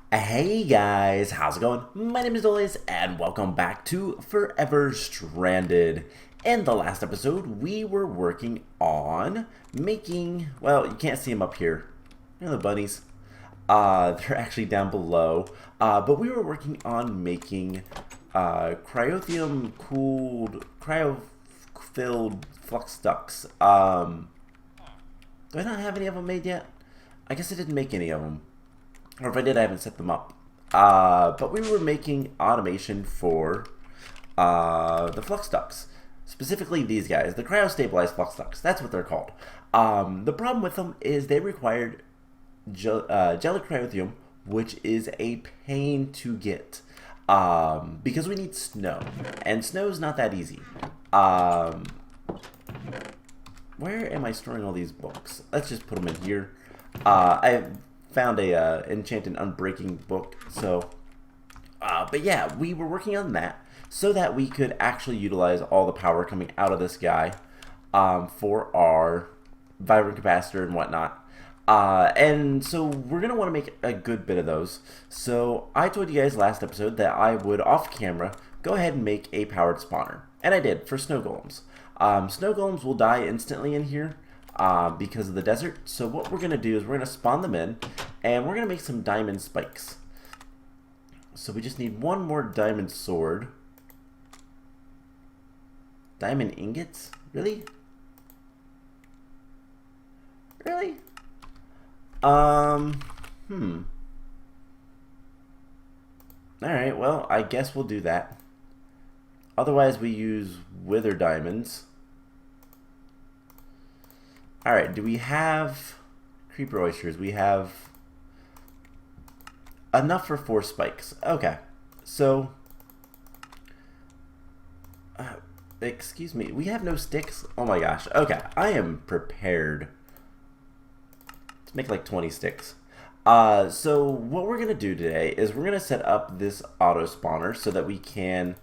Hey guys, how's it going? My name is Dolis, and welcome back to Forever Stranded. In the last episode, we were working on making, well, you can't see them up here. You know the bunnies. They're actually down below. But we were working on making cryo-filled flux ducts. Do I not have any of them made yet? I guess I didn't make any of them. Or if I did, I haven't set them up. But we were making automation for the flux ducts. Specifically these guys, the Cryo-Stabilized Fluxducts. That's what they're called. The problem with them is they required jelly cryothium, which is a pain to get. Because we need snow. And snow is not that easy. Where am I storing all these books? Let's just put them in here. I found a enchanted unbreaking book, so but yeah, we were working on that so that we could actually utilize all the power coming out of this guy for our vibrant capacitor and whatnot. And so we're gonna want to make a good bit of those. So I told you guys last episode that I would off camera go ahead and make a powered spawner, and I did for snow golems. Snow golems will die instantly in here because of the desert. So what we're going to do is we're going to spawn them in, and we're going to make some diamond spikes. So we just need one more diamond sword. Diamond ingots? Really? Really? Alright, well, I guess we'll do that. Otherwise, we use wither diamonds. Alright, do we have creeper oysters? We have enough for 4 spikes. Okay, so excuse me, we have no sticks? Oh my gosh. Okay, I am prepared. Let's make like 20 sticks. So what we're gonna do today is we're gonna set up this auto spawner so that we can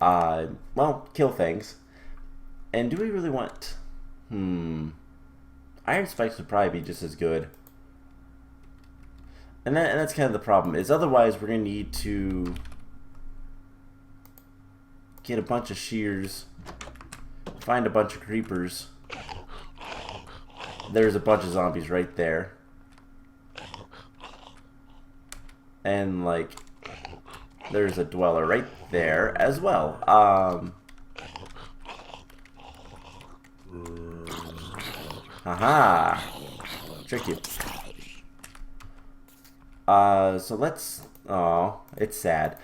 well, kill things. And do we really want iron spikes would probably be just as good. And that's kind of the problem, is otherwise we're going to need to get a bunch of shears, find a bunch of creepers. There's a bunch of zombies right there. And like, there's a dweller right there as well. Haha! Trick you. So let's... Oh, it's sad.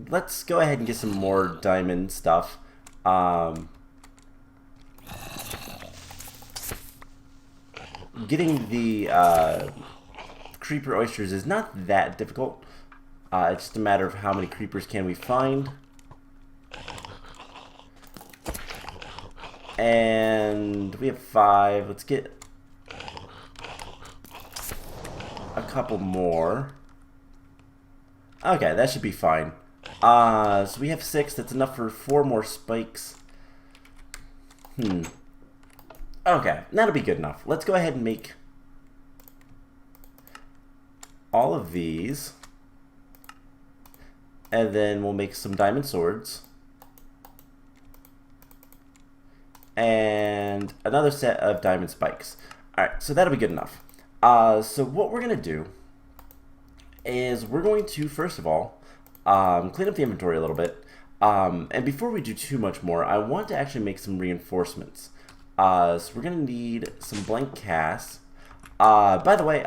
Let's go ahead and get some more diamond stuff. Getting the creeper oysters is not that difficult. It's just a matter of how many creepers can we find. And we have 5. Let's get a couple more. Okay, that should be fine. So we have 6. That's enough for 4 more spikes. Okay, that'll be good enough. Let's go ahead and make all of these. And then we'll make some diamond swords. And another set of diamond spikes. Alright, so that'll be good enough. So what we're going to do is we're going to, first of all, clean up the inventory a little bit. And before we do too much more, I want to actually make some reinforcements. So we're going to need some blank casts. By the way,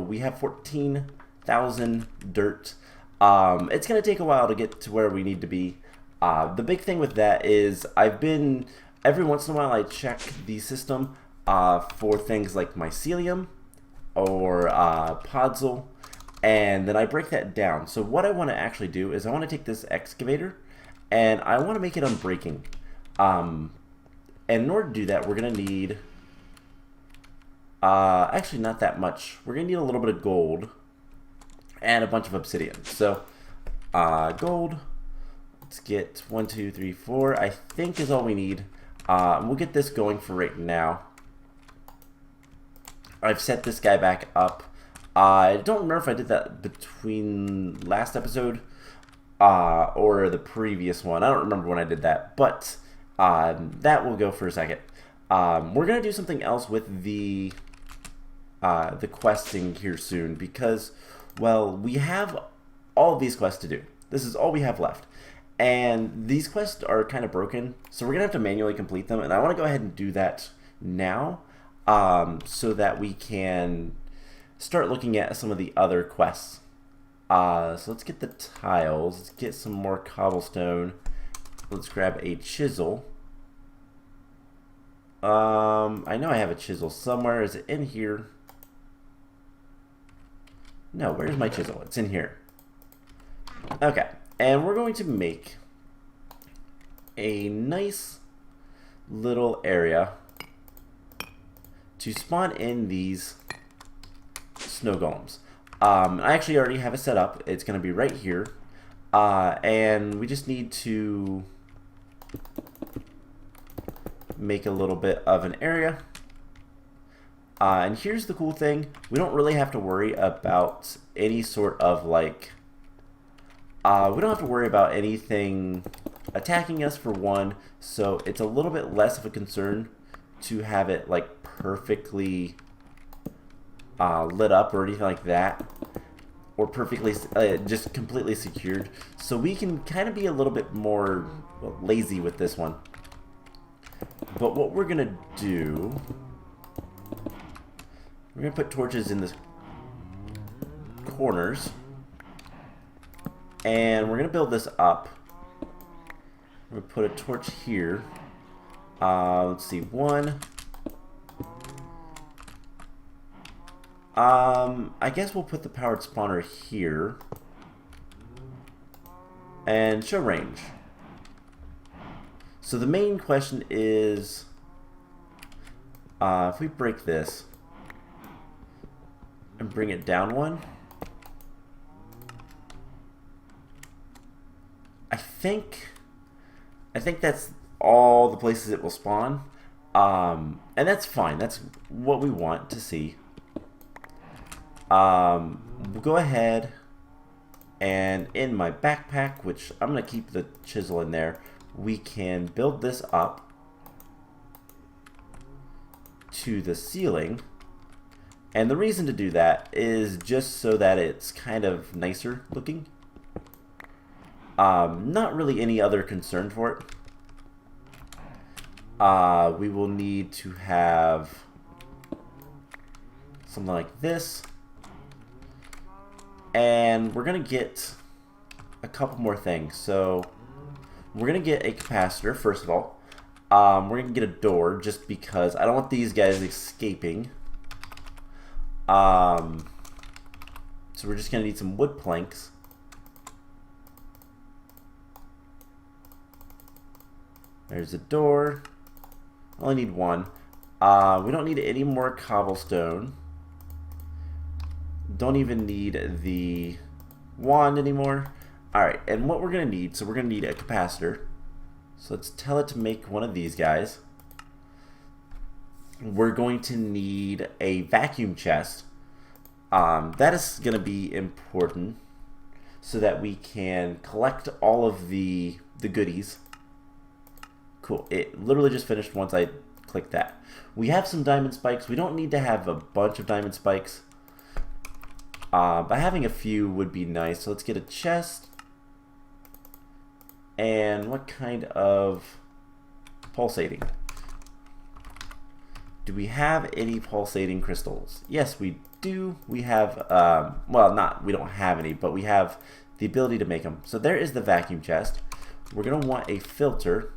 we have 14,000 dirt. It's going to take a while to get to where we need to be. The big thing with that is every once in a while I check the system for things like mycelium or podzol, and then I break that down. So what I want to actually do is I want to take this excavator and I want to make it unbreaking. And in order to do that, we're going to need actually not that much. We're going to need a little bit of gold and a bunch of obsidian. So gold, let's get 1, 2, 3, 4, I think is all we need. We'll get this going for right now. I've set this guy back up. I don't remember if I did that between last episode or the previous one. I don't remember when I did that, but that will go for a second. We're going to do something else with the questing here soon because, well, we have all of these quests to do. This is all we have left. And these quests are kind of broken, so we're going to have to manually complete them, and I want to go ahead and do that now so that we can start looking at some of the other quests. So let's get the tiles, let's get some more cobblestone, let's grab a chisel. I know I have a chisel somewhere. Is it in here? No, where's my chisel? It's in here. Okay, and we're going to make a nice little area to spawn in these snow golems. I actually already have it set up. It's going to be right here, and we just need to make a little bit of an area. And here's the cool thing: we don't really have to worry about any sort of like we don't have to worry about anything attacking us, for one, so it's a little bit less of a concern to have it like perfectly lit up or anything like that, or perfectly just completely secured. So we can kind of be a little bit more lazy with this one. But what we're gonna do, we're gonna put torches in the corners, and we're gonna build this up. We're gonna put a torch here. Let's see, one. I guess we'll put the powered spawner here and show range. So the main question is, if we break this and bring it down one, I think that's all the places it will spawn, and that's fine. That's what we want to see. We'll go ahead and in my backpack, which I'm going to keep the chisel in there, we can build this up to the ceiling. And the reason to do that is just so that it's kind of nicer looking. Not really any other concern for it. We will need to have something like this. And we're going to get a couple more things. So we're going to get a capacitor, first of all. We're going to get a door just because I don't want these guys escaping. So we're just going to need some wood planks. There's a door. I only need one. We don't need any more cobblestone. Don't even need the wand anymore. Alright, and what we're going to need, so we're going to need a capacitor. So let's tell it to make one of these guys. We're going to need a vacuum chest. That is going to be important so that we can collect all of the goodies. Cool. It literally just finished once I clicked that. We have some diamond spikes. We don't need to have a bunch of diamond spikes. But having a few would be nice. So let's get a chest. And what kind of pulsating? Do we have any pulsating crystals? Yes, we do. We have, well, we don't have any, but we have the ability to make them. So there is the vacuum chest. We're going to want a filter.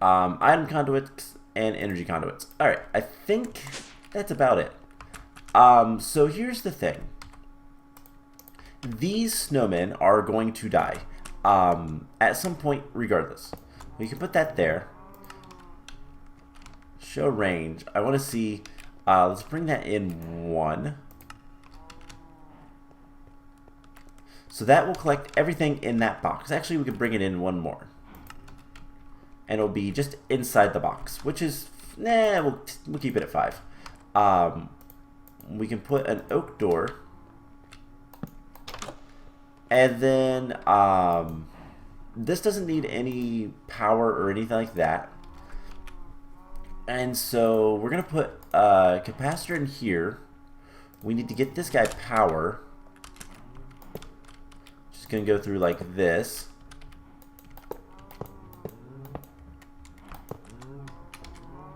Item conduits and energy conduits. Alright, I think that's about it. So here's the thing. These snowmen are going to die at some point regardless. We can put that there. Show range. I want to see, let's bring that in one. So that will collect everything in that box. Actually, we could bring it in one more. And it'll be just inside the box, which is Nah, we'll keep it at 5. We can put an oak door. And then this doesn't need any power or anything like that. And so we're going to put a capacitor in here. We need to get this guy power. Just going to go through like this.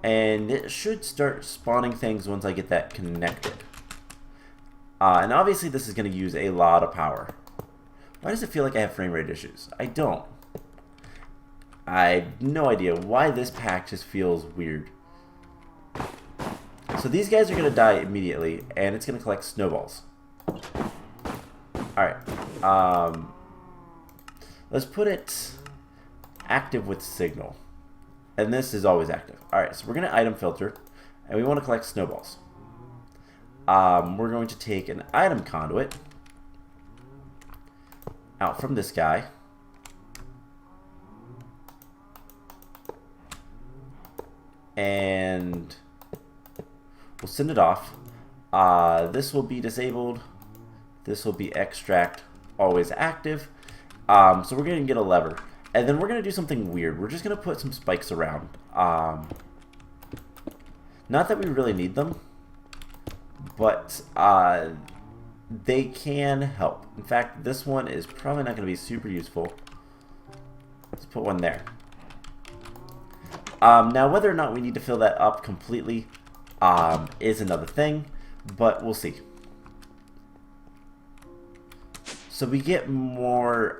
And it should start spawning things once I get that connected. And obviously this is going to use a lot of power. Why does it feel like I have frame rate issues? I don't. I have no idea why this pack just feels weird. So these guys are going to die immediately, and it's going to collect snowballs. Alright. Let's put it active with signal. And this is always active. Alright, so we're going to item filter, and we want to collect snowballs. We're going to take an item conduit out from this guy. And we'll send it off. This will be disabled. This will be extract, always active. So we're going to get a lever. And then we're going to do something weird. We're just going to put some spikes around. Not that we really need them, but they can help. In fact, this one is probably not going to be super useful. Let's put one there. Now, whether or not we need to fill that up completely is another thing, but we'll see. So we get more,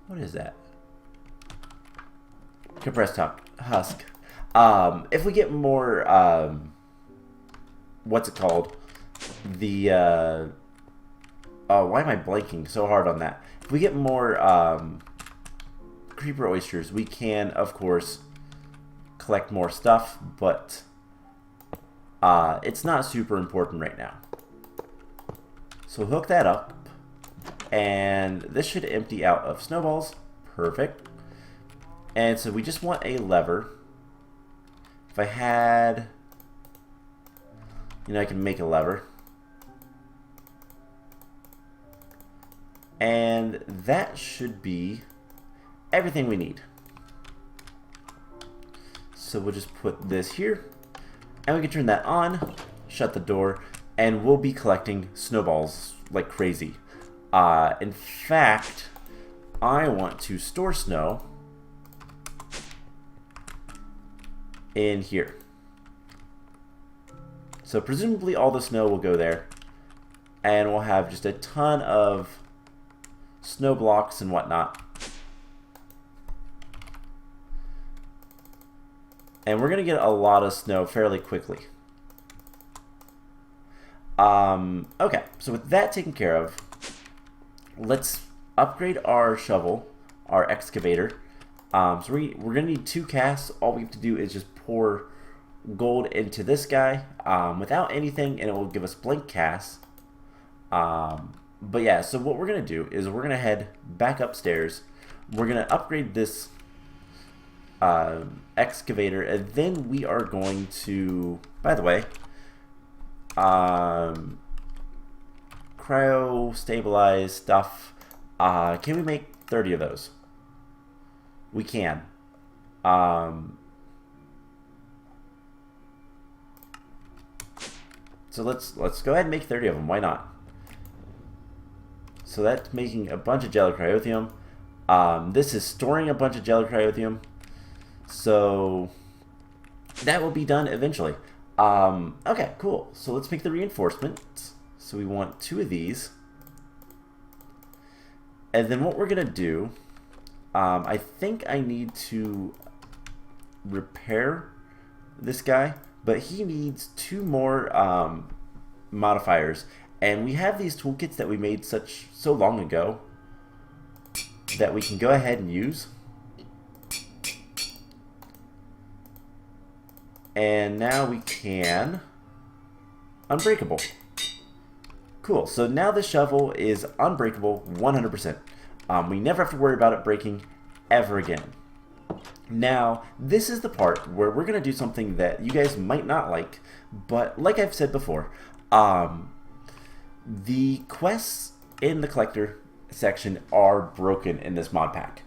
what is that? Compressed husk. If we get more, what's it called? The, oh, why am I blanking so hard on that? If we get more, creeper oysters, we can, of course, collect more stuff, but it's not super important right now. So hook that up, and this should empty out of snowballs. Perfect. And so we just want a lever. If I had, I can make a lever. And that should be everything we need. So we'll just put this here, and we can turn that on, shut the door, and we'll be collecting snowballs like crazy. In fact, I want to store snow in here. So presumably all the snow will go there, and we'll have just a ton of snow blocks and whatnot. And we're going to get a lot of snow fairly quickly. Okay, so with that taken care of, let's upgrade our shovel, our excavator. So we're going to need 2 casts. All we have to do is just pour gold into this guy without anything, and it will give us blank casts. But yeah, so what we're going to do is we're going to head back upstairs. We're going to upgrade this excavator, and then we are going to, by the way, cryo-stabilized stuff. Can we make 30 of those? We can. So let's go ahead and make 30 of them. Why not? So that's making a bunch of jelly cryothium. This is storing a bunch of jelly cryothium. So that will be done eventually. Okay, cool. So let's make the reinforcements. So we want 2 of these. And then what we're going to do, I think I need to repair this guy, but he needs 2 more modifiers. And we have these toolkits that we made so long ago that we can go ahead and use. And now we can unbreakable. Cool. So now the shovel is unbreakable 100%. We never have to worry about it breaking ever again. Now, this is the part where we're going to do something that you guys might not like, but like I've said before, the quests in the collector section are broken in this mod pack.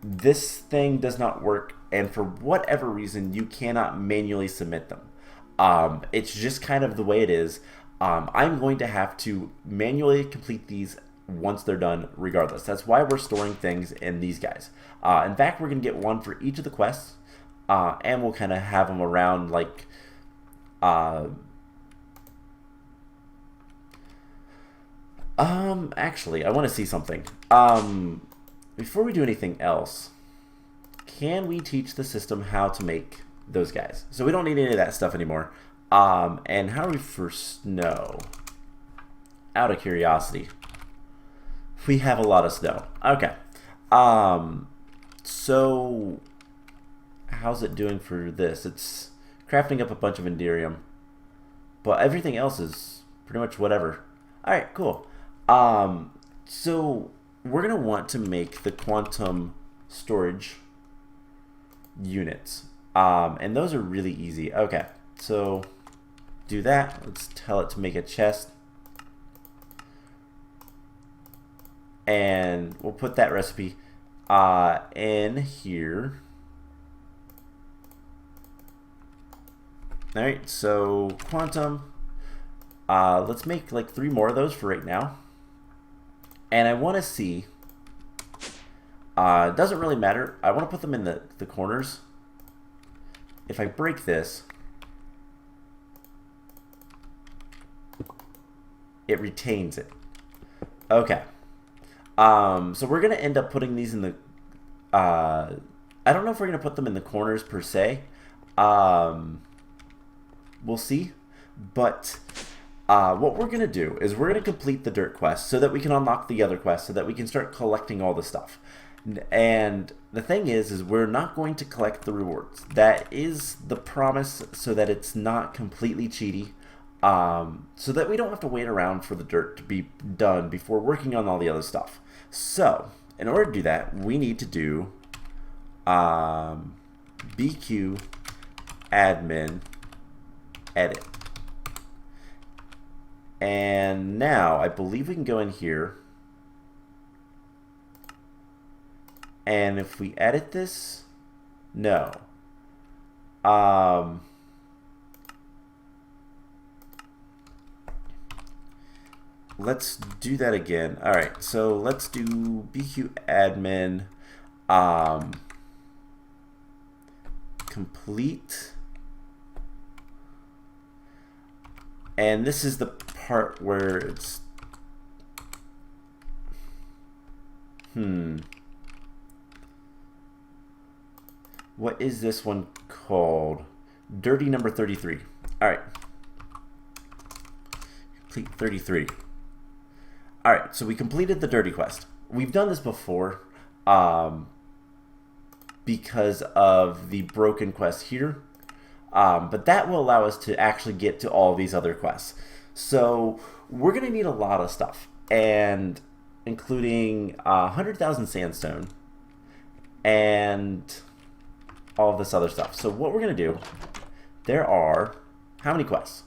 This thing does not work, and for whatever reason, you cannot manually submit them. It's just kind of the way it is. I'm going to have to manually complete these once they're done regardless. That's why we're storing things in these guys. In fact, we're going to get one for each of the quests, and we'll kind of have them around like actually, I want to see something. Before we do anything else, can we teach the system how to make those guys? So we don't need any of that stuff anymore. And how are we for snow? Out of curiosity. We have a lot of snow. Okay. So how's it doing for this? It's crafting up a bunch of Enderium, but everything else is pretty much whatever. All right, cool. So we're gonna want to make the quantum storage units, and those are really easy. Okay, so do that. Let's tell it to make a chest, and we'll put that recipe in here. All right, so quantum. Let's make like 3 more of those for right now. And I want to see, it doesn't really matter. I want to put them in the corners. If I break this, it retains it. Okay. So we're going to end up putting these in the, I don't know if we're going to put them in the corners per se. We'll see. But what we're going to do is we're going to complete the dirt quest so that we can unlock the other quests, so that we can start collecting all the stuff. And the thing is we're not going to collect the rewards. That is the promise, so that it's not completely cheaty, so that we don't have to wait around for the dirt to be done before working on all the other stuff. So in order to do that, we need to do BQ admin edit. And now I believe we can go in here, and if we edit this, no. Let's do that again. All right, so let's do BQ admin complete. And this is the part where it's what is this one called? Dirty number 33. All right, complete 33. All right, so we completed the dirty quest. We've done this before because of the broken quest here, but that will allow us to actually get to all these other quests. So we're going to need a lot of stuff, and including 100,000 sandstone and all of this other stuff. So what we're going to do, there are how many quests?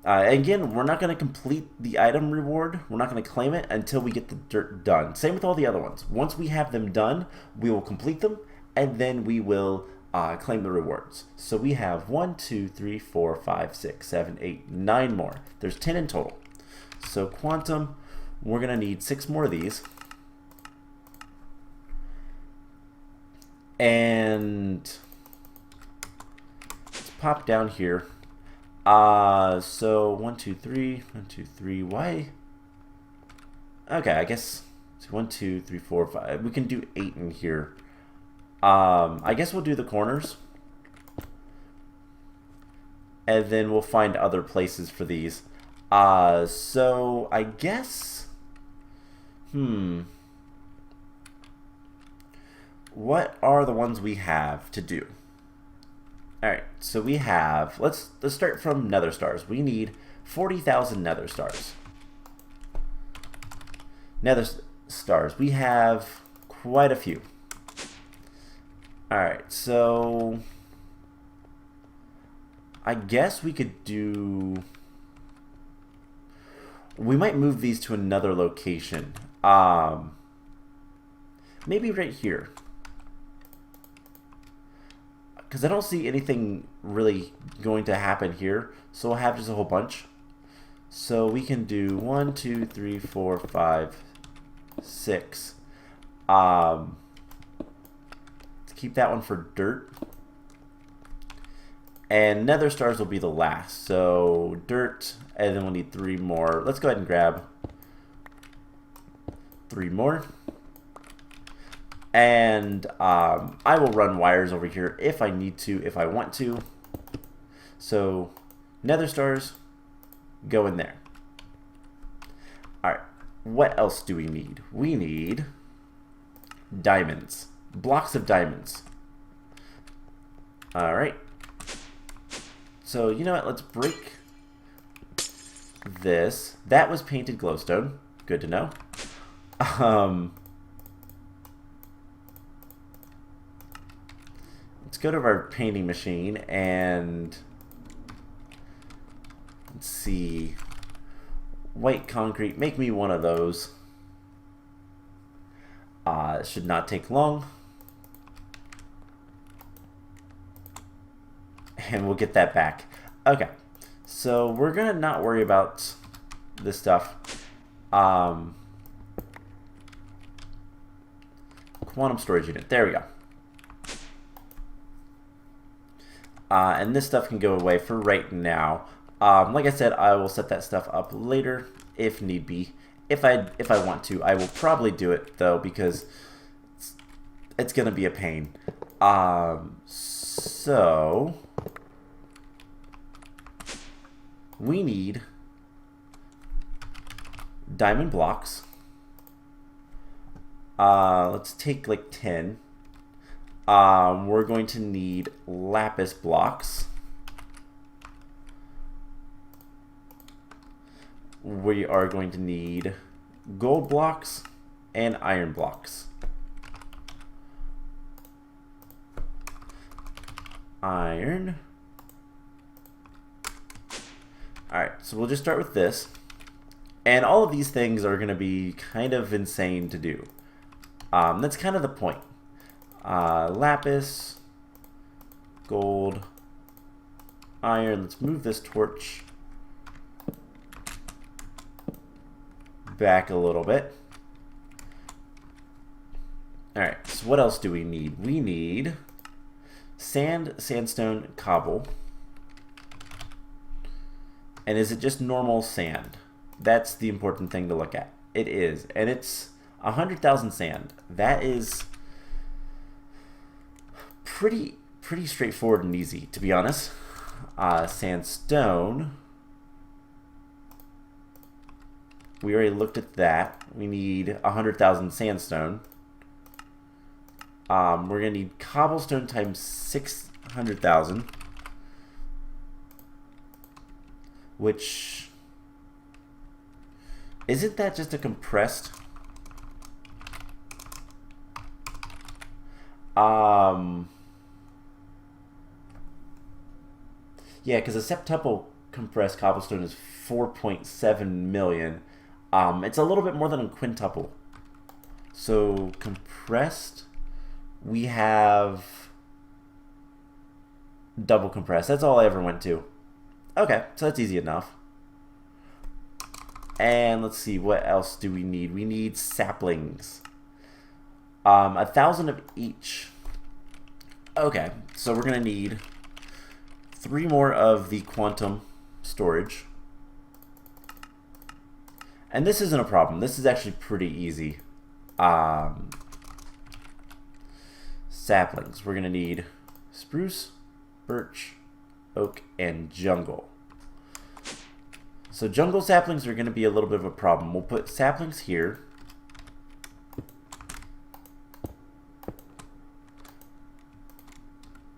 Again, we're not going to complete the item reward. We're not going to claim it until we get the dirt done. Same with all the other ones. Once we have them done, we will complete them, and then we will claim the rewards. So we have 1, 2, 3, 4, 5, 6, 7, 8, 9 more. There's 10 in total. So quantum, we're going to need 6 more of these. And let's pop down here. So 1, 2, 3, 1, 2, 3. Why? Okay, I guess it's 1, 2, 3, 4, 5. We can do 8 in here. I guess we'll do the corners, and then we'll find other places for these. So I guess, what are the ones we have to do? All right, so we have, let's start from nether stars. We need 40,000 nether stars. Nether stars, we have quite a few. Alright, so I guess we could do... We might move these to another location. Maybe right here. Because I don't see anything really going to happen here. So we'll have just a whole bunch. So we can do 1, 2, 3, 4, 5, 6. Let's keep that one for dirt. And nether stars will be the last. So dirt, and then we'll need 3 more. Let's go ahead and grab 3 more. And I will run wires over here if I need to, if I want to. So nether stars go in there. Alright, what else do we need? We need diamonds. Blocks of diamonds. Alright. So, you know what? Let's break this. That was painted glowstone. Good to know. Let's go to our painting machine and let's see. White concrete. Make me one of those. It should not take long. And we'll get that back. Okay, so we're gonna not worry about this stuff. Quantum storage unit. There we go. And this stuff can go away for right now. Like I said, I will set that stuff up later if need be. If I want to, I will probably do it though because it's gonna be a pain. So we need diamond blocks. Let's take like 10. We're going to need lapis blocks. We are going to need gold blocks and iron blocks. Iron. Alright, so we'll just start with this. And all of these things are going to be kind of insane to do. That's kind of the point. Lapis, gold, iron. Let's move this torch back a little bit. Alright, so what else do we need? We need sand, sandstone, cobble. And is it just normal sand? That's the important thing to look at. It is. And it's 100,000 sand. That is pretty straightforward and easy, to be honest. Sandstone. We already looked at that. We need 100,000 sandstone. We're going to need cobblestone times 600,000. Which... Isn't that just a compressed? Yeah, because a septuple compressed cobblestone is 4.7 million. It's a little bit more than a quintuple. So compressed, we have double compressed. That's all I ever went to. Okay, so that's easy enough. And let's see, what else do we need? We need saplings. 1,000 of each. Okay, so we're gonna need 3 more of the quantum storage. And this isn't a problem. This is actually pretty easy. Saplings. We're gonna need spruce, birch, oak, and jungle. So jungle saplings are going to be a little bit of a problem. We'll put saplings here.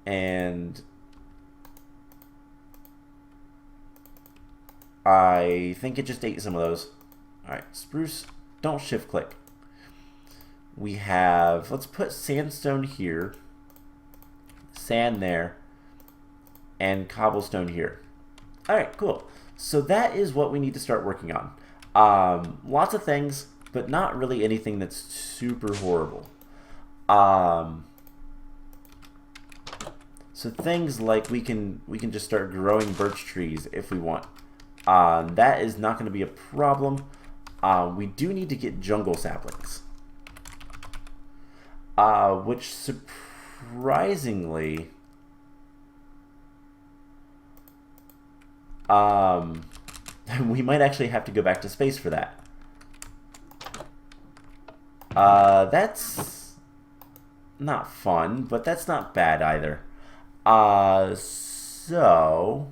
And I think it just ate some of those. Alright, spruce, don't shift click. We have, let's put sandstone here. sand there, and cobblestone here. Alright, cool. So that is what we need to start working on. Lots of things, but not really anything that's super horrible. So things like we can just start growing birch trees if we want. That is not going to be a problem. We do need to get jungle saplings, which surprisingly, we might actually have to go back to space for that. That's not fun, but that's not bad either. So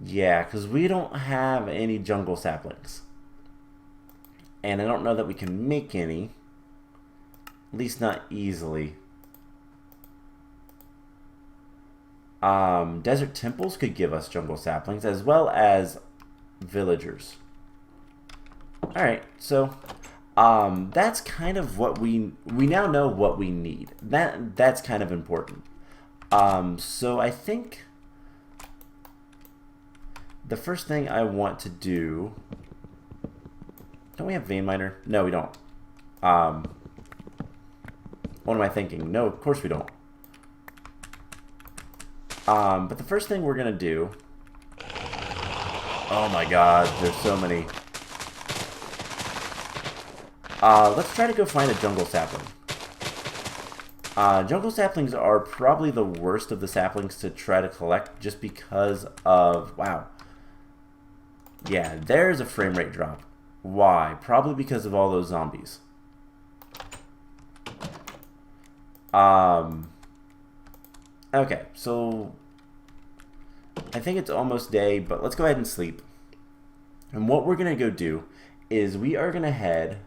yeah, because we don't have any jungle saplings, and I don't know that we can make any, at least not easily. Desert temples could give us jungle saplings as well as villagers. Alright, so that's kind of what we now know what we need. That's kind of important. So I think the first thing I want to do... Don't we have vein miner? No, we don't. What am I thinking? No, of course we don't. But the first thing we're going to do... Oh my god, there's so many. Let's try to go find a jungle sapling. Jungle saplings are probably the worst of the saplings to try to collect just because of... Wow. Yeah, there's a frame rate drop. Why? Probably because of all those zombies. Okay, so I think it's almost day, but let's go ahead and sleep. And what we're going to go do is we are going to head...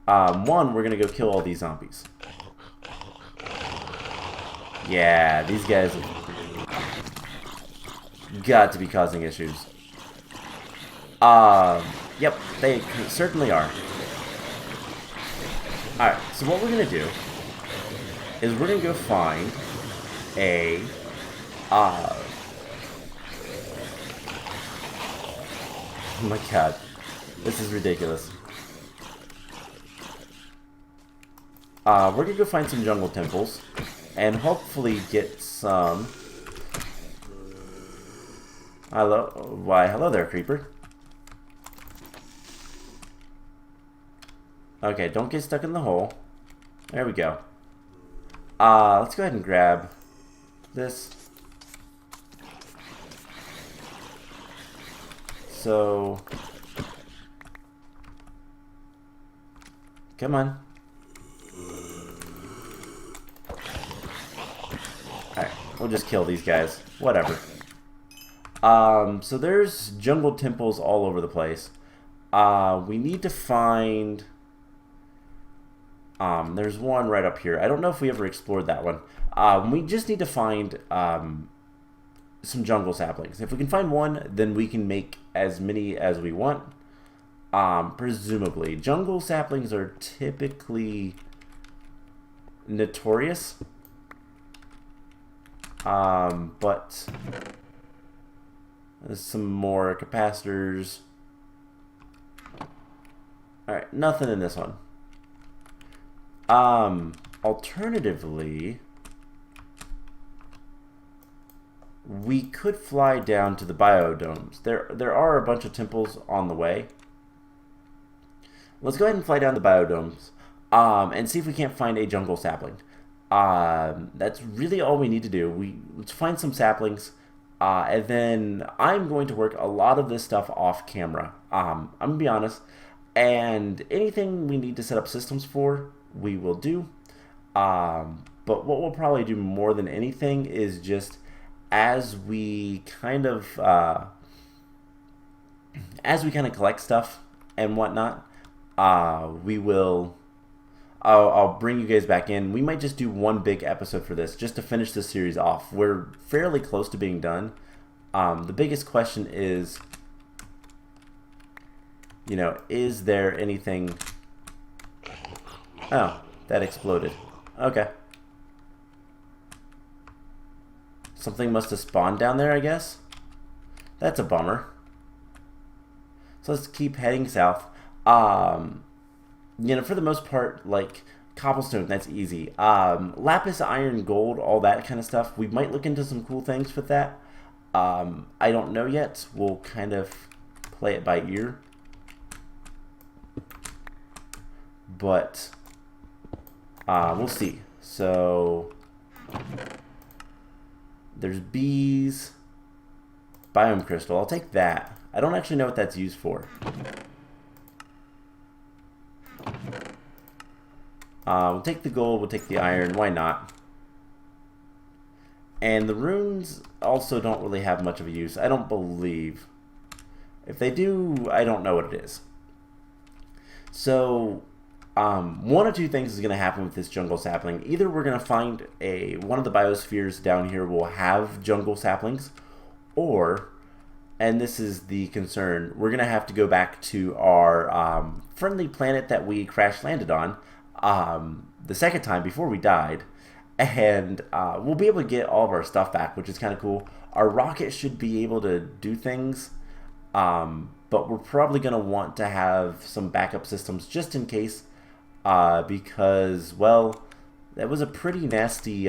we're going to go kill all these zombies. Yeah, these guys have got to be causing issues. Yep, they certainly are. Alright, so what we're going to do is we're going to go find a... oh my god. This is ridiculous. We're going to go find some jungle temples and hopefully get some... Hello? Why, hello there, creeper. Okay, don't get stuck in the hole. There we go. Let's go ahead and grab this. So... come on. Alright, we'll just kill these guys. Whatever. So there's jungle temples all over the place. We need to find... there's one right up here. I don't know if we ever explored that one. We just need to find some jungle saplings. If we can find one, then we can make as many as we want. Presumably. Jungle saplings are typically notorious. But there's some more capacitors. Alright, nothing in this one. Alternatively, we could fly down to the biodomes. There are a bunch of temples on the way. Let's go ahead and fly down the biodomes and see if we can't find a jungle sapling. That's really all we need to do. Let's find some saplings, and then I'm going to work a lot of this stuff off camera. I'm going to be honest, and anything we need to set up systems for, we will do. But what we'll probably do more than anything is just as we kind of collect stuff and whatnot, we will... I'll bring you guys back in. We might just do one big episode for this, just to finish this series off. We're fairly close to being done. The biggest question is, you know, is there anything... Oh, That exploded. Okay. Something must have spawned down there, I guess. That's a bummer. So let's keep heading south. You know, for the most part, like cobblestone, that's easy. Lapis, iron, gold, all that kind of stuff. We might look into some cool things with that. I don't know yet. We'll kind of play it by ear. But we'll see. So there's bees, biome crystal. I'll take that. I don't actually know what that's used for. We'll take the gold, we'll take the iron, why not? And the runes also don't really have much of a use, I don't believe. If they do, I don't know what it is. So, one of two things is going to happen with this jungle sapling. Either we're going to find one of the biospheres down here will have jungle saplings, or, and this is the concern, we're going to have to go back to our friendly planet that we crash landed on the second time before we died, and we'll be able to get all of our stuff back, which is kind of cool. Our rocket should be able to do things, but we're probably going to want to have some backup systems just in case, because, well, that was a pretty nasty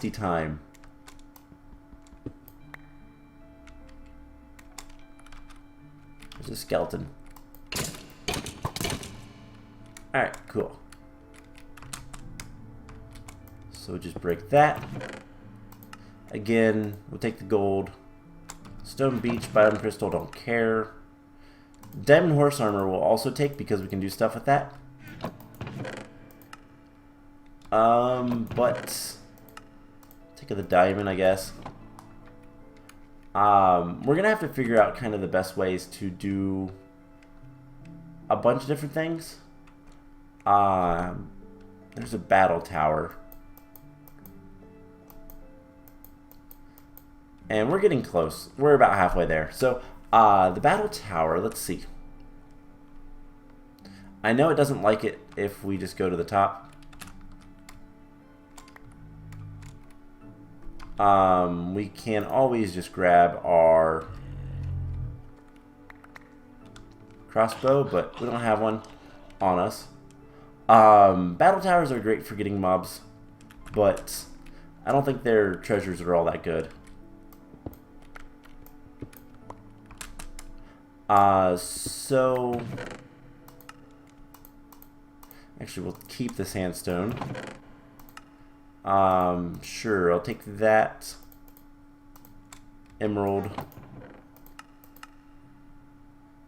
time. There's a skeleton. Alright, cool. So just break that. Again, we'll take the gold. Stone beach, biome crystal, don't care. Diamond horse armor we'll also take because we can do stuff with that. But take the diamond, I guess. We're gonna have to figure out kind of the best ways to do a bunch of different things. There's a battle tower. And we're getting close. We're about halfway there. So, the battle tower, let's see. I know it doesn't like it if we just go to the top. We can always just grab our crossbow, but we don't have one on us. Battle towers are great for getting mobs, but I don't think their treasures are all that good. So actually we'll keep the sandstone. Sure, I'll take that. Emerald.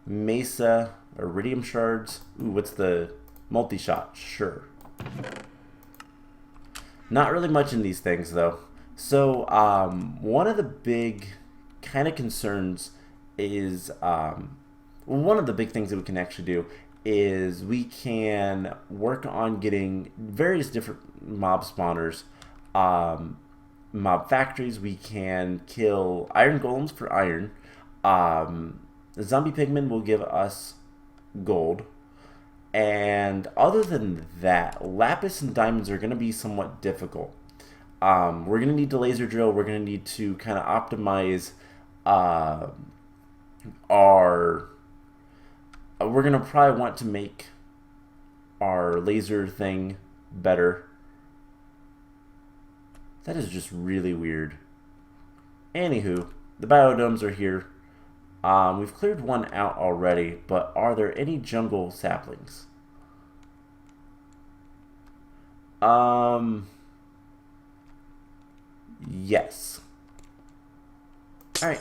Mesa, iridium shards. Ooh, what's the multi-shot? Sure. Not really much in these things though. So, one of the big kind of concerns is, one of the big things that we can actually do is we can work on getting various different mob spawners, mob factories. We can kill iron golems for iron. The zombie pigmen will give us gold. And other than that, lapis and diamonds are going to be somewhat difficult. We're going to need to laser drill. We're going to need to kind of optimize we're going to probably want to make our laser thing better. That is just really weird. Anywho, the biodomes are here. We've cleared one out already, but are there any jungle saplings? Yes. Alright.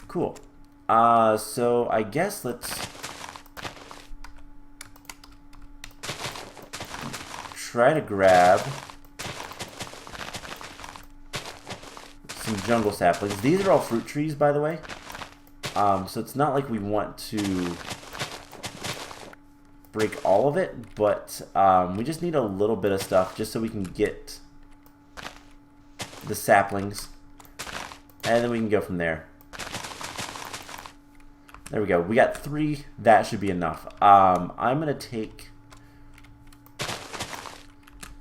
Cool. So I guess let's try to grab some jungle saplings. These are all fruit trees, by the way. So it's not like we want to break all of it, but we just need a little bit of stuff just so we can get the saplings, and then we can go from there. There we go. We got 3. That should be enough. I'm going to take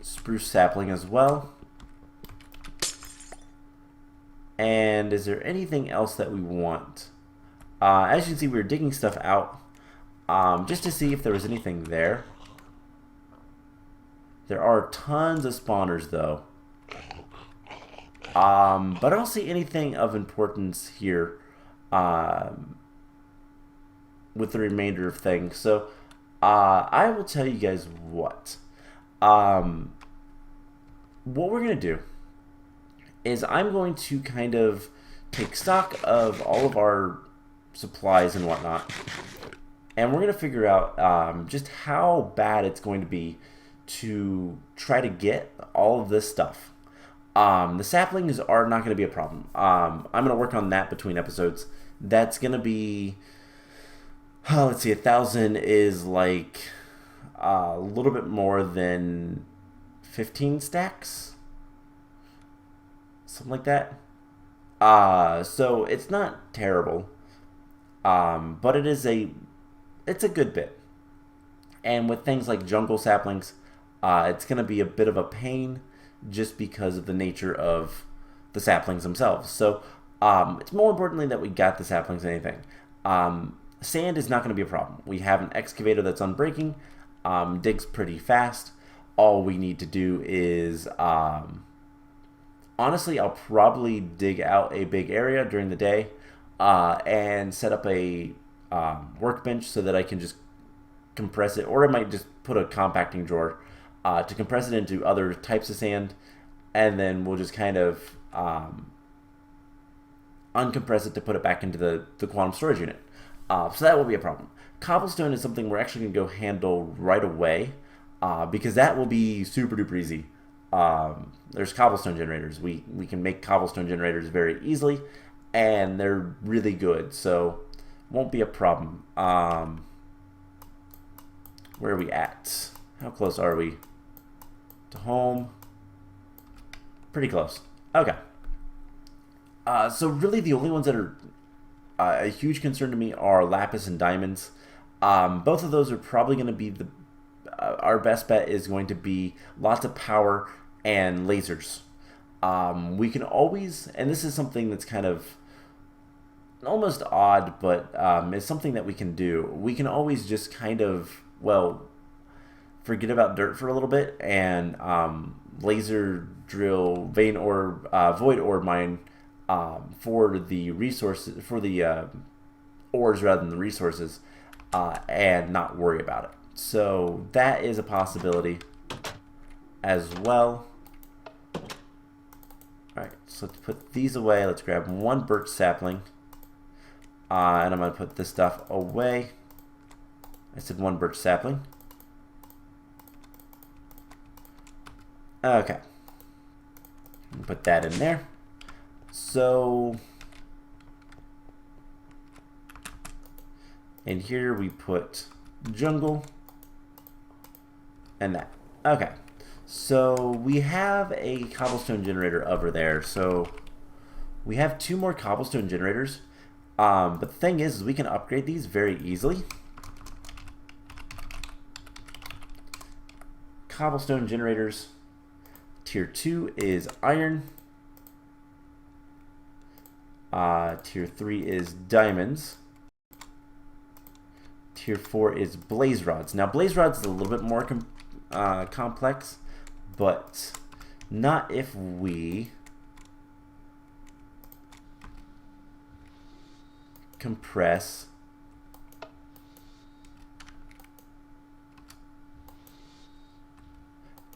spruce sapling as well. And is there anything else that we want? As you can see, we were digging stuff out just to see if there was anything there. There are tons of spawners, though. But I don't see anything of importance here with the remainder of things. So I will tell you guys what. What we're going to do is I'm going to kind of take stock of all of our supplies and whatnot, and we're going to figure out just how bad it's going to be to try to get all of this stuff. The saplings are not going to be a problem. I'm going to work on that between episodes. That's going to be, let's see, 1,000 is like a little bit more than 15 stacks, something like that. So it's not terrible, but it's a good bit. And with things like jungle saplings, it's going to be a bit of a pain just because of the nature of the saplings themselves. So it's more importantly that we got the saplings than anything. Sand is not going to be a problem. We have an excavator that's unbreaking, digs pretty fast. All we need to do is, honestly, I'll probably dig out a big area during the day and set up a workbench so that I can just compress it, or I might just put a compacting drawer to compress it into other types of sand, and then we'll just kind of uncompress it to put it back into the quantum storage unit. So that won't be a problem. Cobblestone is something we're actually going to go handle right away because that will be super duper easy. There's cobblestone generators. We can make cobblestone generators very easily, and they're really good, so won't be a problem. Where are we at? How close are we to home? Pretty close. Okay. So really the only ones that are a huge concern to me are lapis and diamonds. Both of those are probably going to be our best bet is going to be lots of power and lasers. We can always, and this is something that's kind of almost odd, but it's something that we can do. We can always just kind of, well, forget about dirt for a little bit and laser drill vein ore, void ore mine for the resources, for the ores rather than the resources, and not worry about it. So that is a possibility as well. Alright, so let's put these away. Let's grab one birch sapling. And I'm going to put this stuff away. I said one birch sapling. Okay. Put that in there. So, in here we put jungle and that. Okay. So we have a cobblestone generator over there. So we have 2 more cobblestone generators. But the thing is we can upgrade these very easily. Cobblestone generators. Tier 2 is iron. Tier 3 is diamonds. Tier 4 is blaze rods. Now blaze rods is a little bit more complex, but not if we compress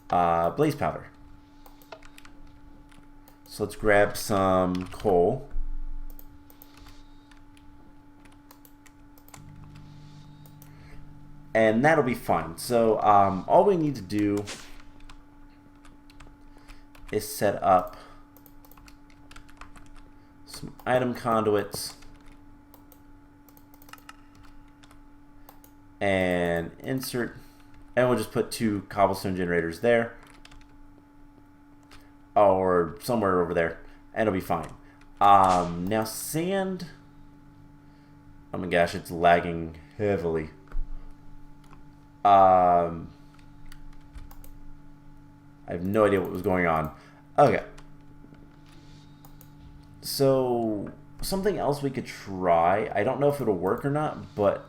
blaze powder. So let's grab some coal. And that'll be fine. So all we need to do is set up some item conduits and insert, and we'll just put 2 cobblestone generators there or somewhere over there, and it'll be fine. Now sand, Oh my gosh, it's lagging heavily. I have no idea what was going on. Okay. So something else we could try. I don't know if it'll work or not, but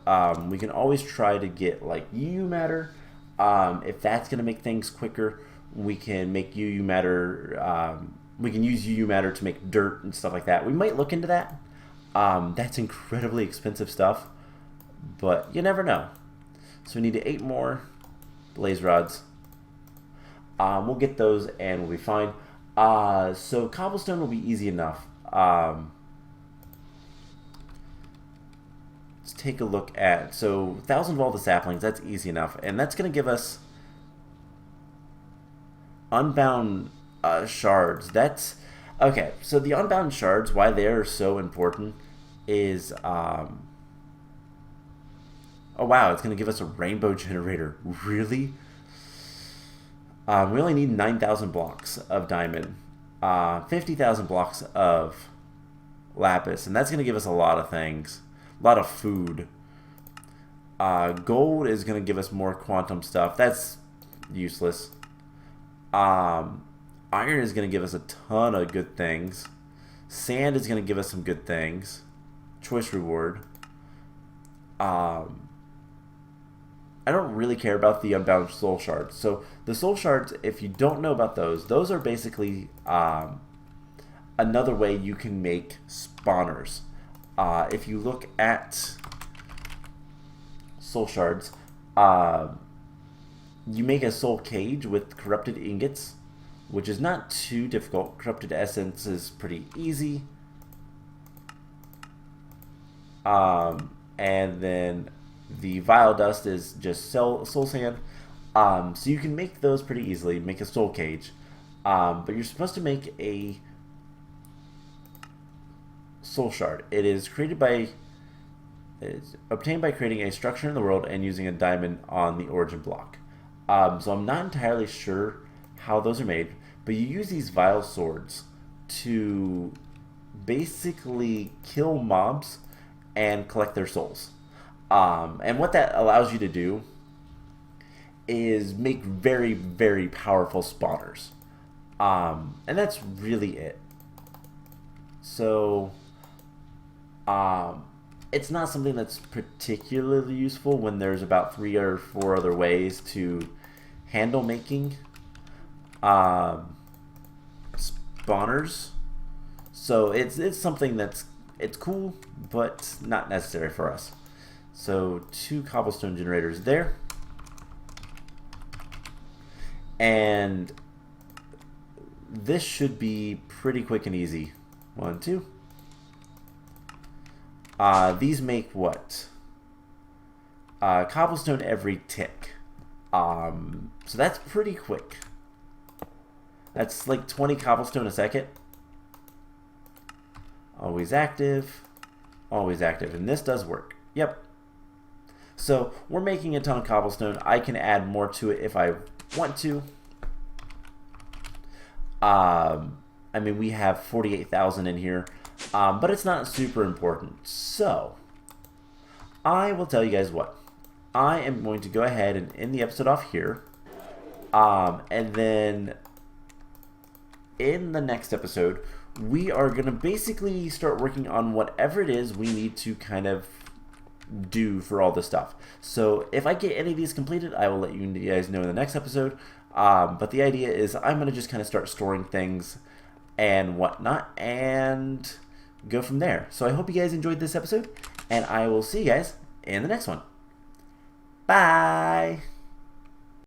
we can always try to get like UU matter. If that's gonna make things quicker, we can make UU matter. We can use UU matter to make dirt and stuff like that. We might look into that. That's incredibly expensive stuff, but you never know. So we need 8 more blaze rods. We'll get those and we'll be fine. So cobblestone will be easy enough. Let's take a look at, so 1,000 volta saplings, that's easy enough. And that's going to give us unbound shards. That's, okay, so the unbound shards, why they're so important is, oh wow, it's going to give us a rainbow generator. Really? We only need 9,000 blocks of diamond, 50,000 blocks of lapis, and that's going to give us a lot of things, a lot of food. Gold is going to give us more quantum stuff. That's useless. Iron is going to give us a ton of good things. Sand is going to give us some good things. Choice reward. I don't really care about the unbound soul shards. So the soul shards, if you don't know about those are basically another way you can make spawners. If you look at soul shards, you make a soul cage with corrupted ingots, which is not too difficult. Corrupted essence is pretty easy. And then the vile dust is just soul sand. So you can make those pretty easily, make a soul cage. But you're supposed to make a soul shard. It is obtained by creating a structure in the world and using a diamond on the origin block. So I'm not entirely sure how those are made, but you use these vile swords to basically kill mobs and collect their souls. And what that allows you to do is make very, very powerful spawners. And that's really it. So, it's not something that's particularly useful when there's about 3 or 4 other ways to handle making spawners. So it's something it's cool, but not necessary for us. So 2 cobblestone generators there. And this should be pretty quick and easy. 1, 2. These make what? Cobblestone every tick. So that's pretty quick. That's like 20 cobblestone a second. Always active. Always active. And this does work. Yep. So we're making a ton of cobblestone. I can add more to it if I want to. I mean, we have 48,000 in here, but it's not super important. So I will tell you guys what. I am going to go ahead and end the episode off here. And then in the next episode, we are going to basically start working on whatever it is we need to kind of do for all this stuff. So if I get any of these completed, I will let you guys know in the next episode. But the idea is I'm going to just kind of start storing things and whatnot and go from there. So I hope you guys enjoyed this episode, and I will see you guys in the next one. Bye!